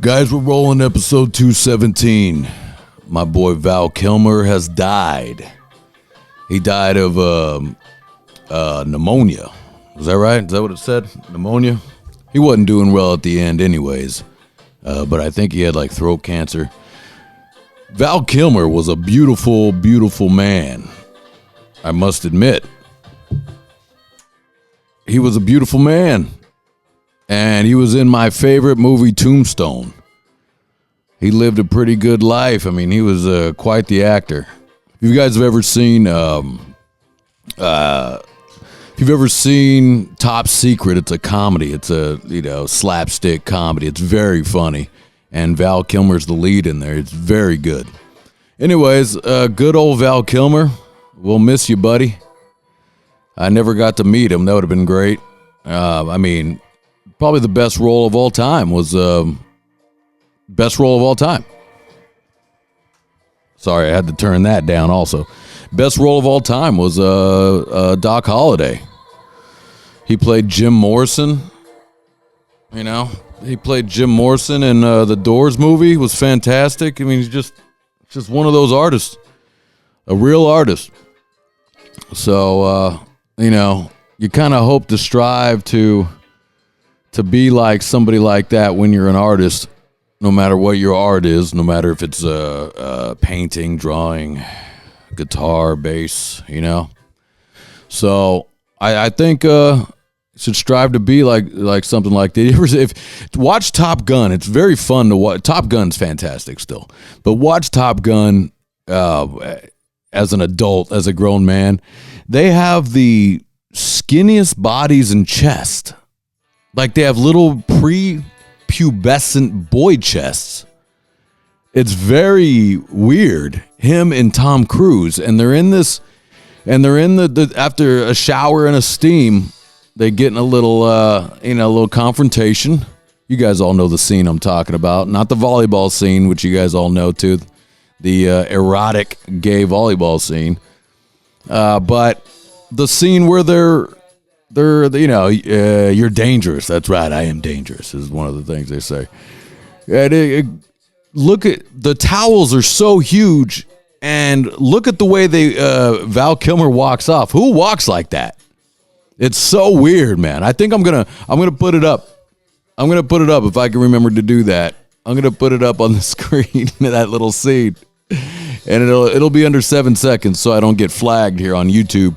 Guys, we're rolling episode 217. My boy Val Kilmer has died. He died of pneumonia. Was that right? Is that what it said? Pneumonia? He wasn't doing well at the end anyways. But I think he had like throat cancer. Val Kilmer was a beautiful, beautiful man. I must admit. He was a beautiful man. And he was in my favorite movie, Tombstone. He lived a pretty good life. I mean, he was quite the actor. If you guys have ever seen, Top Secret, it's a comedy. It's a, slapstick comedy. It's very funny. And Val Kilmer's the lead in there. It's very good. Anyways, good old Val Kilmer. We'll miss you, buddy. I never got to meet him. That would have been great. Probably the best role of all time was best role of all time. Sorry, I had to turn that down also. Best role of all time was Doc Holliday. He played Jim Morrison. He played Jim Morrison in the Doors movie. It was fantastic. I mean, he's just one of those artists. A real artist. So, you kind of hope to strive to be like somebody like that when you're an artist, no matter what your art is, no matter if it's painting, drawing, guitar, bass, So I think you should strive to be like something like that. Watch Top Gun. It's very fun to watch. Top Gun's fantastic still. But watch Top Gun as an adult, as a grown man. They have the skinniest bodies and chest. Like they have little pre-pubescent boy chests. It's very weird. Him and Tom Cruise, and they're in the after a shower and a steam, they get in a little confrontation. You guys all know the scene I'm talking about, not the volleyball scene, which you guys all know too, the erotic gay volleyball scene, but the scene where they're you're dangerous. That's right. I am dangerous is one of the things they say. And look at the towels are so huge, and look at the way Val Kilmer walks off. Who walks like that? It's so weird, man. I think I'm gonna put it up. I'm gonna put it up if I can remember to do that. I'm gonna put it up on the screen, that little scene, and it'll be under 7 seconds, so I don't get flagged here on YouTube.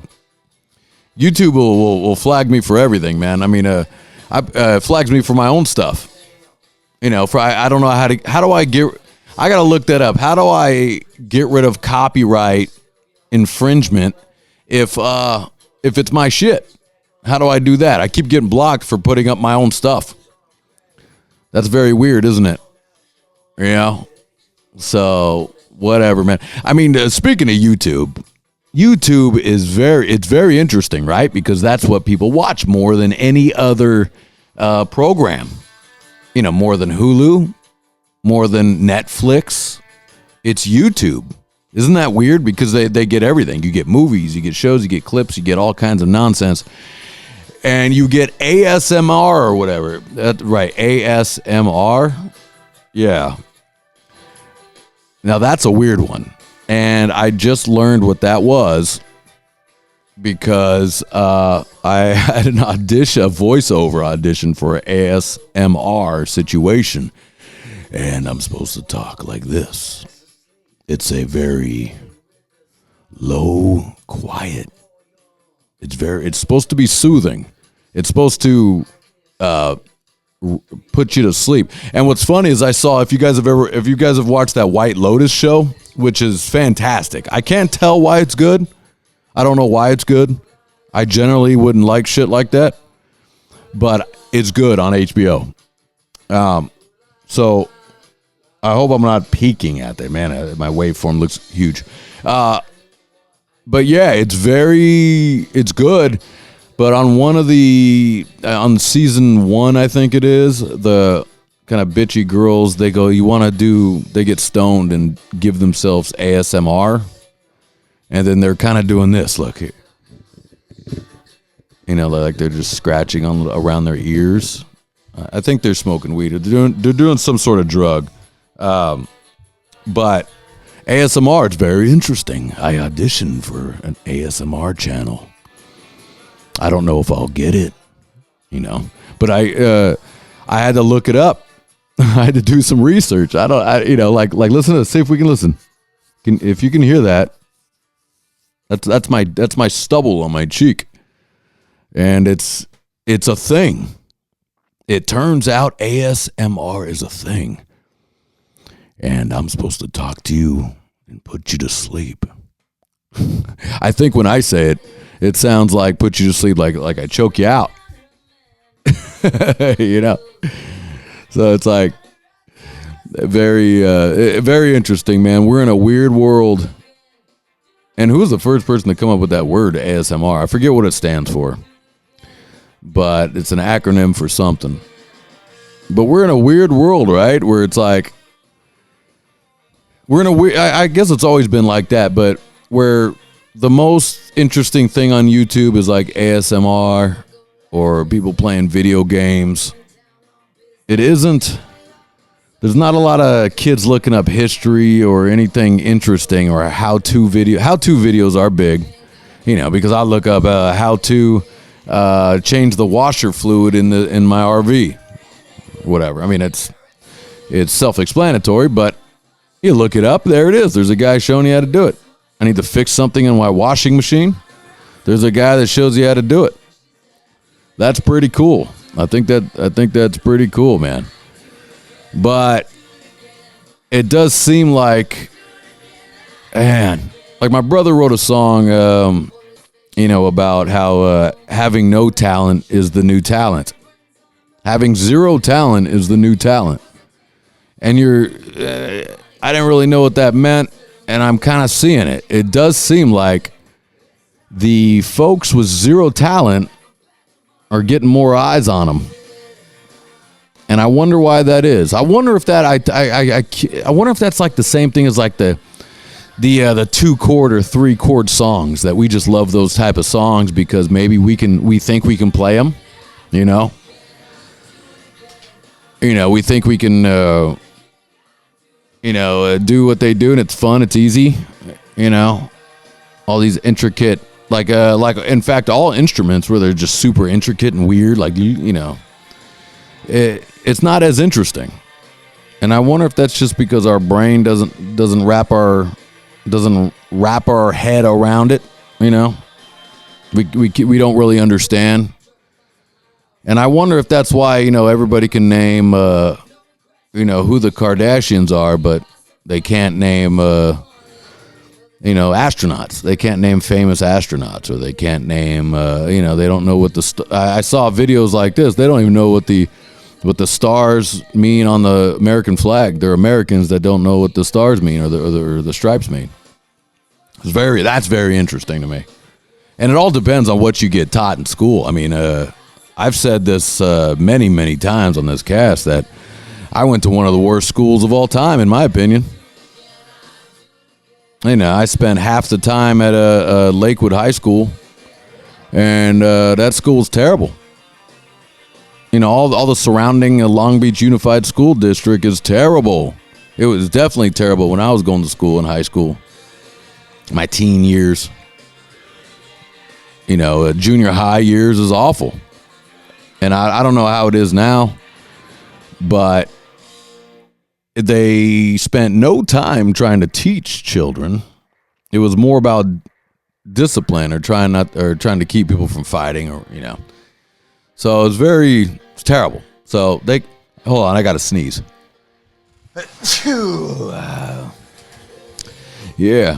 YouTube will flag me for everything, man. I mean, it flags me for my own stuff. I don't know I gotta look that up. How do I get rid of copyright infringement if it's my shit? How do I do that? I keep getting blocked for putting up my own stuff. That's very weird, isn't it? So whatever, man. I mean, speaking of YouTube is very interesting, right? Because that's what people watch more than any other program. More than Hulu, more than Netflix. It's YouTube. Isn't that weird? Because they get everything. You get movies, you get shows, you get clips, you get all kinds of nonsense. And you get ASMR or whatever. That's right, ASMR. Yeah. Now that's a weird one. And I just learned what that was because I had a voiceover audition for an ASMR situation. And I'm supposed to talk like this. It's a very low, quiet. It's supposed to be soothing. It's supposed to put you to sleep. And what's funny is I saw, if you guys have watched that White Lotus show, which is fantastic. I can't tell why it's good. I don't know why it's good. I generally wouldn't like shit like that, but it's good on HBO. So I hope I'm not peeking at that, man. My waveform looks huge. But yeah, it's good. But on season 1, I think it is, the kind of bitchy girls, they get stoned and give themselves ASMR. And then they're kind of doing this. Look here. Like they're just scratching around their ears. I think they're smoking weed. They're doing some sort of drug. But ASMR is very interesting. I auditioned for an ASMR channel. I don't know if I'll get it, but I had to look it up. I had to do some research. Listen to this, see if we can listen. If you can hear that, that's my stubble on my cheek. And it's a thing. It turns out ASMR is a thing. And I'm supposed to talk to you and put you to sleep. I think when I say it, it sounds like put you to sleep, like I choke you out. So it's like very, very interesting, man. We're in a weird world. And who was the first person to come up with that word, ASMR? I forget what it stands for. But it's an acronym for something. But we're in a weird world, right? Where it's like, we're in a weird, I guess it's always been like that, but where the most interesting thing on YouTube is like ASMR or people playing video games. It isn't, there's not a lot of kids looking up history or anything interesting or how-to video. How-to videos are big, because I look up how to change the washer fluid in my RV. Whatever. I mean, it's self-explanatory, but you look it up, there it is. There's a guy showing you how to do it. I need to fix something in my washing machine. There's a guy that shows you how to do it. That's pretty cool. I think that's pretty cool, man. But it does seem like, man, like my brother wrote a song, about how having no talent is the new talent. Having zero talent is the new talent. And I didn't really know what that meant, and I'm kind of seeing it. It does seem like the folks with zero talent are getting more eyes on them. And I wonder why that is. I wonder if that I wonder if that's like the same thing as like the 2-chord or 3-chord songs that we just love those type of songs because maybe we think we can play them, we think we can do what they do and it's fun, it's easy, all these intricate like in fact all instruments where they're just super intricate and weird, like it's not as interesting. And I wonder if that's just because our brain doesn't wrap our head around it, we don't really understand. And I wonder if that's why, everybody can name who the Kardashians are, but they can't name astronauts. They can't name famous astronauts, or they can't name they don't know what I saw videos like this. They don't even know what the stars mean on the American flag. They're Americans that don't know what the stars mean or the stripes mean. That's very interesting to me. And it all depends on what you get taught in school. I mean, I've said this many, many times on this cast that I went to one of the worst schools of all time, in my opinion. I spent half the time at a Lakewood High School, and that school's terrible. All the surrounding Long Beach Unified School District is terrible. It was definitely terrible when I was going to school in high school. My teen years. Junior high years is awful. And I don't know how it is now, but they spent no time trying to teach children. It was more about discipline or trying to keep people from fighting So it's terrible. So hold on, I got to sneeze. Yeah.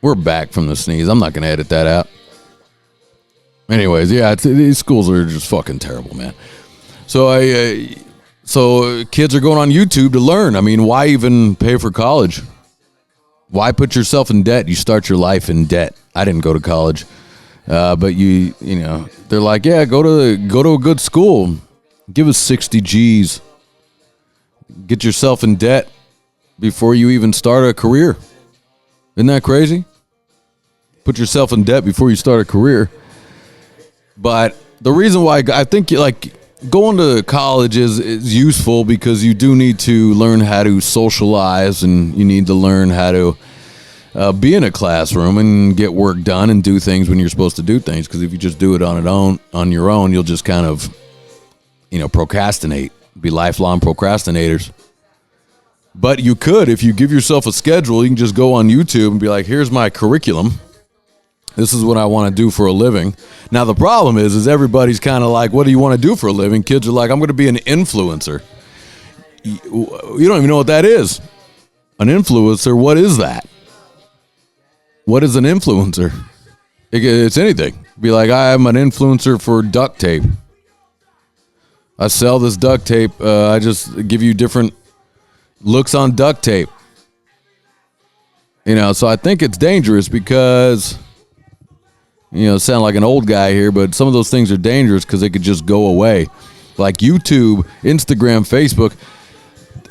We're back from the sneeze. I'm not going to edit that out. Anyways, yeah, these schools are just fucking terrible, man. So so kids are going on YouTube to learn. I mean, why even pay for college? Why put yourself in debt? You start your life in debt. I didn't go to college, but they're like, yeah, go to a good school. Give us 60 G's. Get yourself in debt before you even start a career. Isn't that crazy? Put yourself in debt before you start a career. But the reason why I think going to college is useful because you do need to learn how to socialize, and you need to learn how to be in a classroom and get work done and do things when you're supposed to do things. Because if you just do it on your own, you'll just kind of, procrastinate, be lifelong procrastinators. But you could, if you give yourself a schedule, you can just go on YouTube and be like, here's my curriculum. This is what I want to do for a living. Now, the problem is everybody's kind of like, what do you want to do for a living? Kids are like, I'm going to be an influencer. You don't even know what that is. An influencer, what is that? What is an influencer? It's anything. Be like, I am an influencer for duct tape. I sell this duct tape. I just give you different looks on duct tape. So I think it's dangerous because... sound like an old guy here, but some of those things are dangerous because they could just go away. Like YouTube, Instagram, Facebook.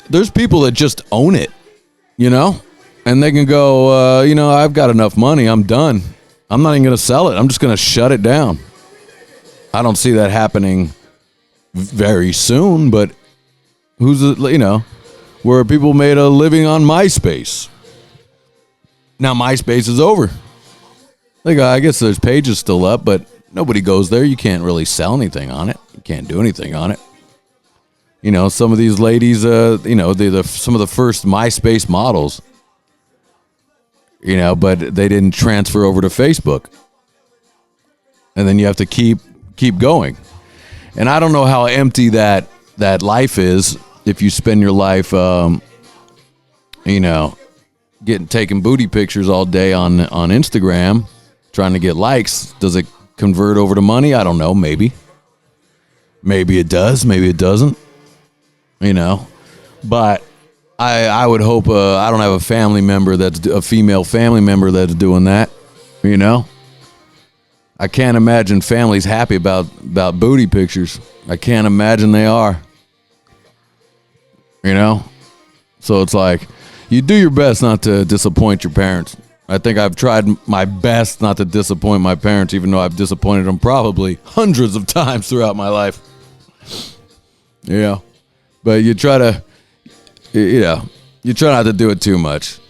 There's people that just own it, and they can go, I've got enough money. I'm done. I'm not even going to sell it. I'm just going to shut it down. I don't see that happening very soon, but where people made a living on MySpace. Now MySpace is over. I guess there's pages still up, but nobody goes there. You can't really sell anything on it. You can't do anything on it. Some of these ladies, they're some of the first MySpace models, but they didn't transfer over to Facebook. And then you have to keep going. And I don't know how empty that life is if you spend your life, taking booty pictures all day on Instagram. Trying to get likes. Does it convert over to money? I don't know. Maybe it does. Maybe it doesn't. But I would hope I don't have a family member that's a female family member that's doing that. I can't imagine families happy about booty pictures. I can't imagine they are. So it's like you do your best not to disappoint your parents. I think I've tried my best not to disappoint my parents, even though I've disappointed them probably hundreds of times throughout my life. But you try to, you try not to do it too much.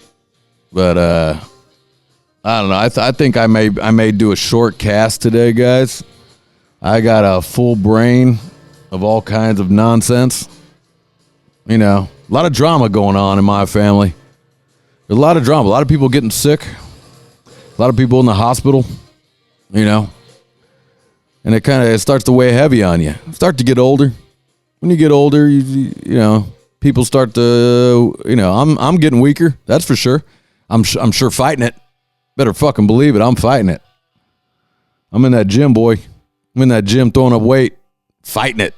But I don't know. I think I may do a short cast today, guys. I got a full brain of all kinds of nonsense. A lot of drama going on in my family. There's a lot of drama, a lot of people getting sick, a lot of people in the hospital, and it starts to weigh heavy on you. Start to get older. When you get older, people start to, I'm getting weaker. That's for sure. I'm sure fighting it. Better fucking believe it. I'm fighting it. I'm in that gym, boy. I'm in that gym throwing up weight, fighting it.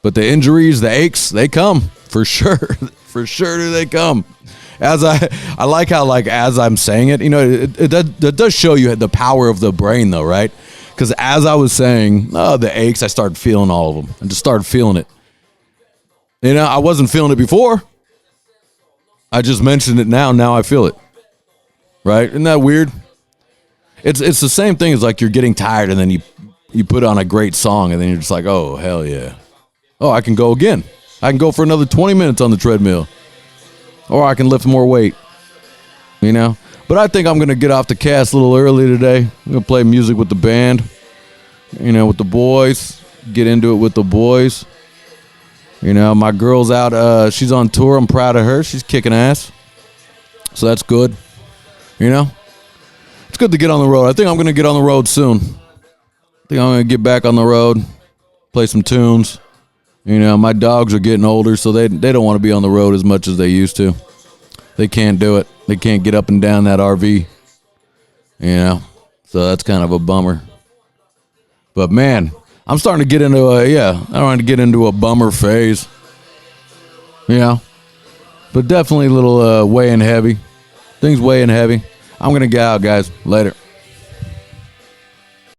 But the injuries, the aches, they come for sure. For sure do they come. As I like how, as I'm saying it, it does show you the power of the brain, though, right? Because as I was saying, the aches, I started feeling all of them. I just started feeling it. I wasn't feeling it before. I just mentioned it now. Now I feel it. Right? Isn't that weird? It's the same thing as like you're getting tired and then you put on a great song and then you're just like, oh, hell yeah. Oh, I can go again. I can go for another 20 minutes on the treadmill. Or I can lift more weight, But I think I'm going to get off the cast a little early today. I'm going to play music with the band, with the boys, get into it with the boys. My girl's out. She's on tour. I'm proud of her. She's kicking ass. So that's good. It's good to get on the road. I think I'm going to get on the road soon. I think I'm going to get back on the road, play some tunes. My dogs are getting older, so they don't want to be on the road as much as they used to. They can't do it. They can't get up and down that RV. So that's kind of a bummer. But man, I'm starting to get into a bummer phase. But definitely a little weighing heavy. Things weighing heavy. I'm going to get out, guys. Later.